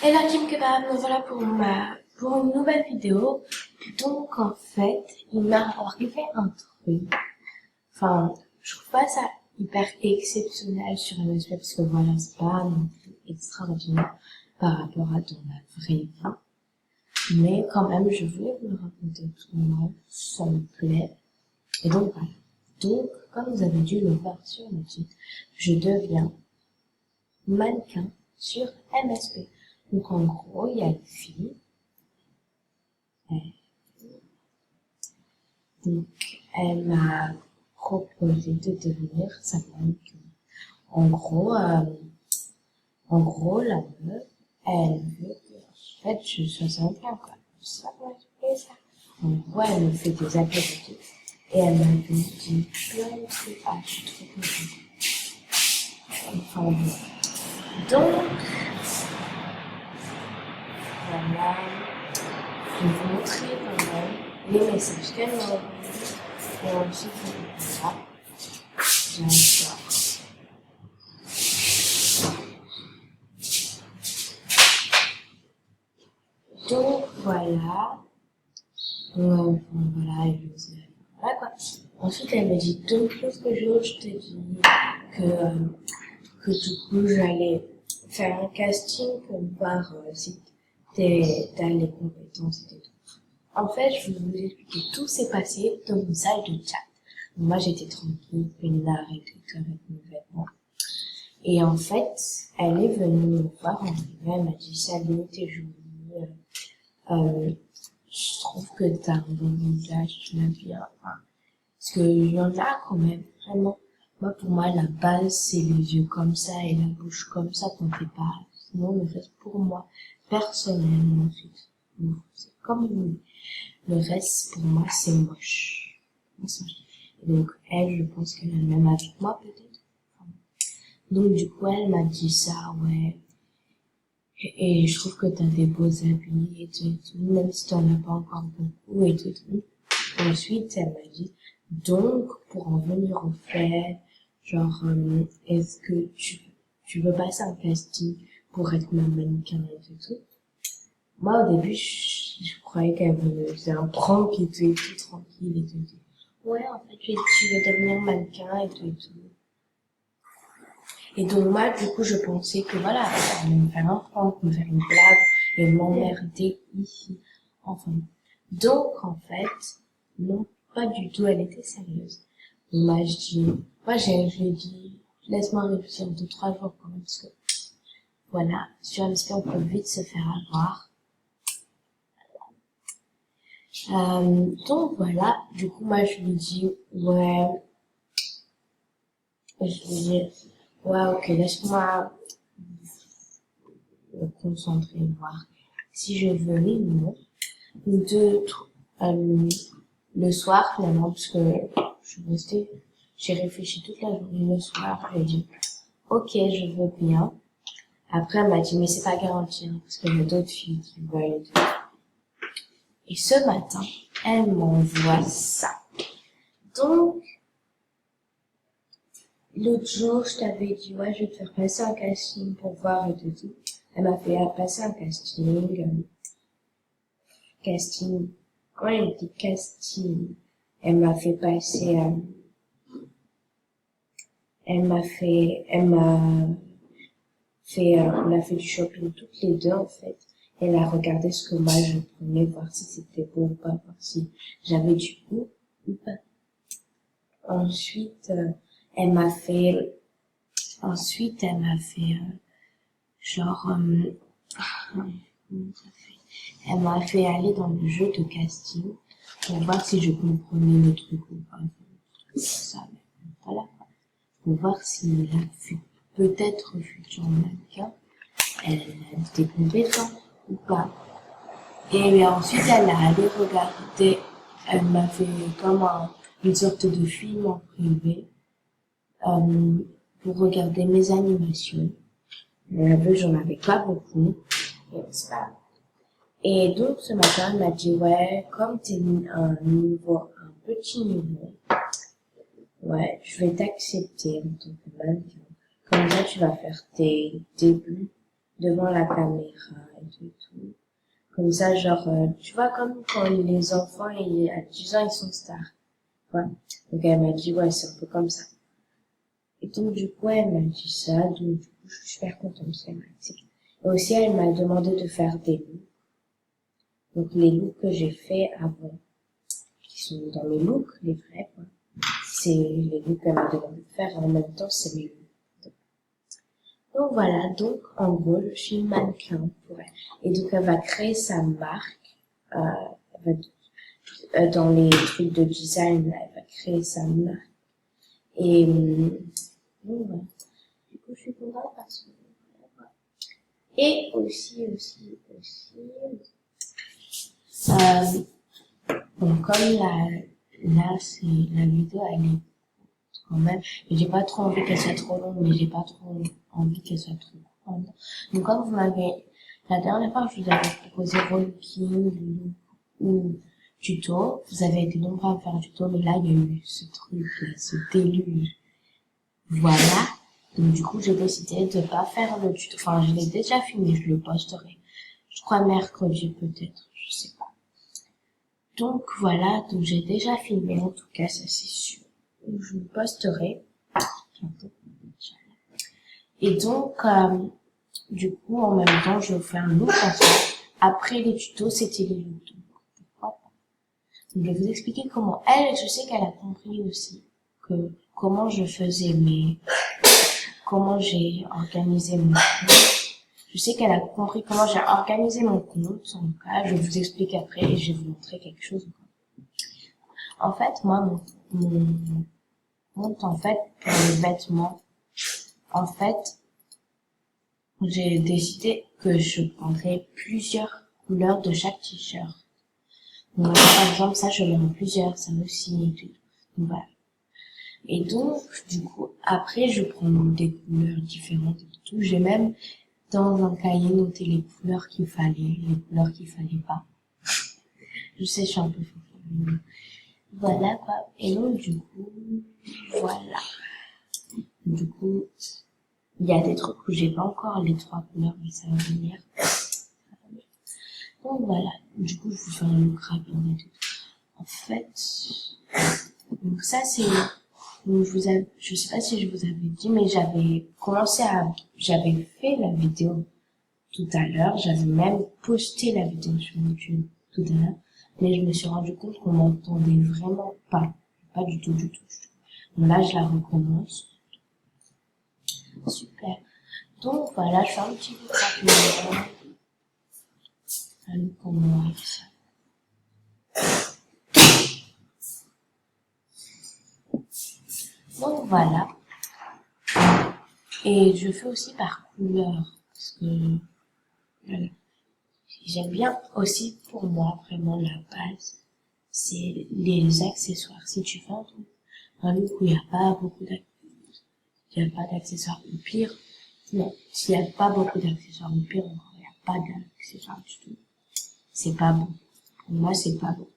Hello Team Kebab, me voilà pour une nouvelle vidéo. Donc en fait, il m'est arrivé un truc. Enfin, je trouve pas ça hyper exceptionnel sur MSP parce que voilà, c'est pas non plus extraordinaire par rapport à dans la vraie vie. Mais quand même, je voulais vous le raconter parce que moi, ça me plaît. Et donc voilà. Donc, comme vous avez dû le voir sur le titre, je deviens mannequin sur MSP. Donc en gros, il y a une fille. Donc elle m'a proposé de devenir sa mannequin. En gros, la meuf, elle veut que en fait je sois mannequin quoi. Je sais pas comment expliquer ça. En gros, elle me fait des apéritifs et elle m'a dit plein de trucs. Ah, je suis trop contente. Enfin bon. Donc voilà. Je vais vous montrer quand même les messages qu'elle m'a envoyés. Et ensuite, voilà. J'adore. Donc, voilà. Voilà, voilà quoi. Ensuite, elle me dit deux choses que je te dis que du coup, j'allais faire un casting pour voir si t'as les compétences et tout. En fait, je vais vous expliquer. Tout s'est passé dans une salle de chat. Moi, j'étais tranquille, peinard et tout avec mes vêtements. Et en fait, elle est venue me voir en privé, elle m'a dit salut, t'es jolie, je trouve que t'as un bon visage, tu l'as bien. Enfin, parce qu'il y en a quand même, vraiment. Moi, pour moi, la base, c'est les yeux comme ça et la bouche comme ça qu'on fait pas. Sinon, le reste, pour moi, personnellement, c'est comme vous voulez. Le reste, pour moi, c'est moche. Et donc, elle, je pense qu'elle a le même avec moi, peut-être. Donc, du coup, elle m'a dit ça, ouais. Et je trouve que t'as des beaux habits et tout, même si t'en as pas encore beaucoup et tout. Ensuite, elle m'a dit, donc, pour en venir au fait, genre, est-ce que tu veux passer un casting pour être ma mannequin et tout. Moi, au début, je croyais qu'elle faisait un prank et tout, tranquille et tout. Ouais, en fait, tu veux devenir mannequin et tout. Et donc, moi, du coup, je pensais que voilà, elle allait me faire un prank, me faire une blague et m'emmerder ici. Enfin. Donc, en fait, non, pas du tout, elle était sérieuse. Et moi, je lui ai dit, laisse-moi réfléchir 2-3 jours quand même, parce que, voilà, sur MSP, on peut vite se faire avoir. Donc voilà, du coup moi je lui dis ouais, ok, laisse-moi me concentrer, voir si je veux oui ou non. Le soir finalement, parce que je suis restée, j'ai réfléchi toute la journée le soir, j'ai dit ok je veux bien. Après elle m'a dit mais c'est pas garanti hein, parce qu'il y a d'autres filles qui veulent. Et ce matin, elle m'envoie ça. Donc, l'autre jour, je t'avais dit, ouais, je vais te faire passer un casting pour voir et tout. Elle m'a fait passer un quand elle dit casting, elle m'a fait passer, on a fait du shopping toutes les deux, en fait. Elle a regardé ce que moi je prenais, voir si c'était beau ou pas, voir si j'avais du goût ou pas. Ensuite, elle m'a fait, genre, elle m'a fait aller dans le jeu de casting pour voir si je comprenais le truc ou pas. Ça, voilà. Pour voir si peut-être futur mannequin, elle a des compétences ou pas. Et bien ensuite, elle a allé regarder, elle m'a fait comme une sorte de film en privé, pour regarder mes animations. J'en avais pas beaucoup. Et c'est pas. Et donc, ce matin, elle m'a dit, ouais, comme t'es un petit niveau, ouais, je vais t'accepter en tant que mannequin. Comme ça, tu vas faire tes débuts devant la caméra et tout. Comme ça, genre, tu vois, comme quand les enfants, à 10 ans, ils sont stars. Ouais. Donc elle m'a dit, ouais, c'est un peu comme ça. Et donc, du coup, elle m'a dit ça, donc du coup, je suis super contente qu'elle m'a accepté. Et aussi, elle m'a demandé de faire des looks. Donc, les looks que j'ai fait avant, qui sont dans mes looks, les vrais, quoi. C'est les looks qu'elle m'a demandé de faire, et en même temps, c'est mes looks. Donc voilà, donc en gros, je suis mannequin pour elle. Et donc, elle va créer sa marque, dans les trucs de design, là, elle va créer sa marque. Et donc, voilà. Du coup, je suis contente parce que voilà. Et aussi, bon, comme là, c'est, la vidéo, elle est quand même, et j'ai pas trop envie qu'elle soit trop longue, mais j'ai pas trop envie qu'elle soit trop courte. Donc, comme vous m'avez, la dernière fois, je vous avais proposé rolling ou tuto, vous avez été nombreux à me faire un tuto, mais là, il y a eu ce truc, là, ce déluge. Voilà. Donc, du coup, j'ai décidé de pas faire le tuto. Enfin, je l'ai déjà fini, je le posterai. Je crois mercredi, peut-être. Je sais pas. Donc, voilà. Donc, j'ai déjà filmé, en tout cas, ça, c'est sûr. Donc, je le posterai bientôt. Et donc, du coup, en même temps, je fais un look parce que après les tutos, c'était les looks. Donc, pourquoi pas. Donc, je vais vous expliquer comment elle, je sais qu'elle a compris aussi que comment je faisais comment j'ai organisé mon compte. Je sais qu'elle a compris comment j'ai organisé mon compte. En tout cas, je vais vous expliquer après et je vais vous montrer quelque chose. En fait, moi, mon compte, en fait, pour les vêtements, en fait, j'ai décidé que je prendrais plusieurs couleurs de chaque t-shirt. Donc, par exemple, ça, je mets en plusieurs, ça aussi, et tout. Donc, voilà. Et donc, du coup, après, je prends des couleurs différentes et tout. J'ai même, dans un cahier, noté les couleurs qu'il fallait, les couleurs qu'il fallait pas. Je sais, je suis un peu folle. Voilà, quoi. Et donc, du coup, voilà. Du coup, il y a des trucs où j'ai pas encore les 3 couleurs, mais ça va venir. Donc, voilà. Du coup, je vous fais un look rapide et tout. En fait, donc ça, c'est, donc je sais pas si je vous avais dit, mais j'avais fait la vidéo tout à l'heure, j'avais même posté la vidéo sur YouTube tout à l'heure, mais je me suis rendu compte qu'on m'entendait vraiment pas du tout. Donc là, je la recommence. Super. Donc voilà, je fais un petit peu rapidement. Allez, comment on fait ça. Donc voilà. Et je fais aussi par couleur, parce que voilà. J'aime bien aussi, pour moi, vraiment la base, c'est les accessoires. Si tu fais un look où il n'y a pas beaucoup d'accessoires, ou pire, non, s'il n'y a pas beaucoup d'accessoires, ou pire encore, il n'y a pas d'accessoires du tout, c'est pas bon. Pour moi, c'est pas bon.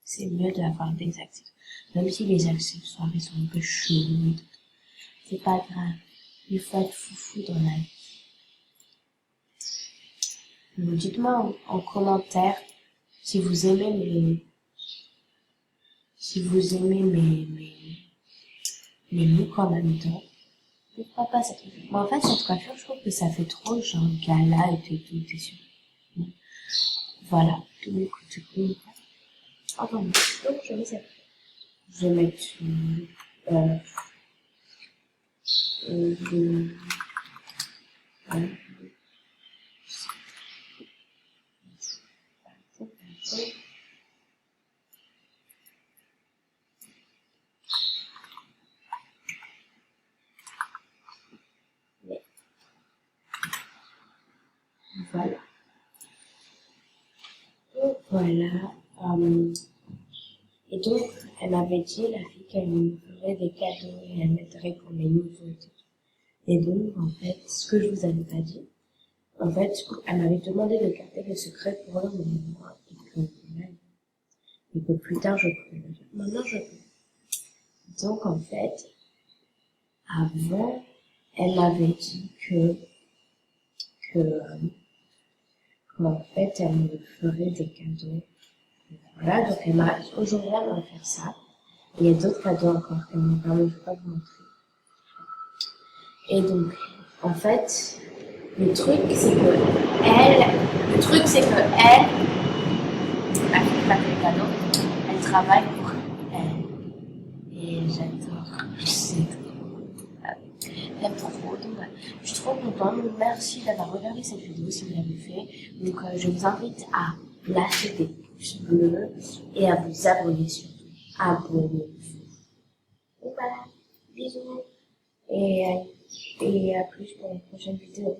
C'est mieux d'avoir des accessoires. Même si les accessoires, ils sont un peu chelous, c'est pas grave. Il faut être foufou dans la vie. Donc, dites-moi en commentaire si vous aimez mes looks en même temps. Pourquoi pas cette coiffure? Mais en fait, cette coiffure, je trouve que ça fait trop genre gala et tout, t'es sûr. Voilà. Donc, du coup, enfin, donc, je vais mettre, euh, le, voilà. Voilà. Donc, voilà. Et donc, elle m'avait dit, la fille, qu'elle me ferait des cadeaux et elle m'aiderait pour mes nouveaux et tout. Et donc, en fait, ce que je vous avais pas dit, en fait, elle m'avait demandé de garder le secret pour un moment et que plus tard je pourrais le dire. Maintenant, je peux. Donc, en fait, avant, elle m'avait dit que qu'en fait, elle me ferait des cadeaux. Voilà, donc aujourd'hui, elle m'a offert ça. Il y a d'autres cadeaux encore qu'elle m'a permis de pas vous montrer. Et donc, en fait, le truc, c'est que elle fait pas de cadeaux, elle travaille pour elle. Et j'adore, c'est trop. Donc, je suis trop contente. Merci d'avoir regardé cette vidéo si vous l'avez fait. Donc, je vous invite à lâcher des pouces bleus et à vous abonner surtout. Abonnez-vous. Donc voilà, bisous. Et à plus pour une prochaine vidéo.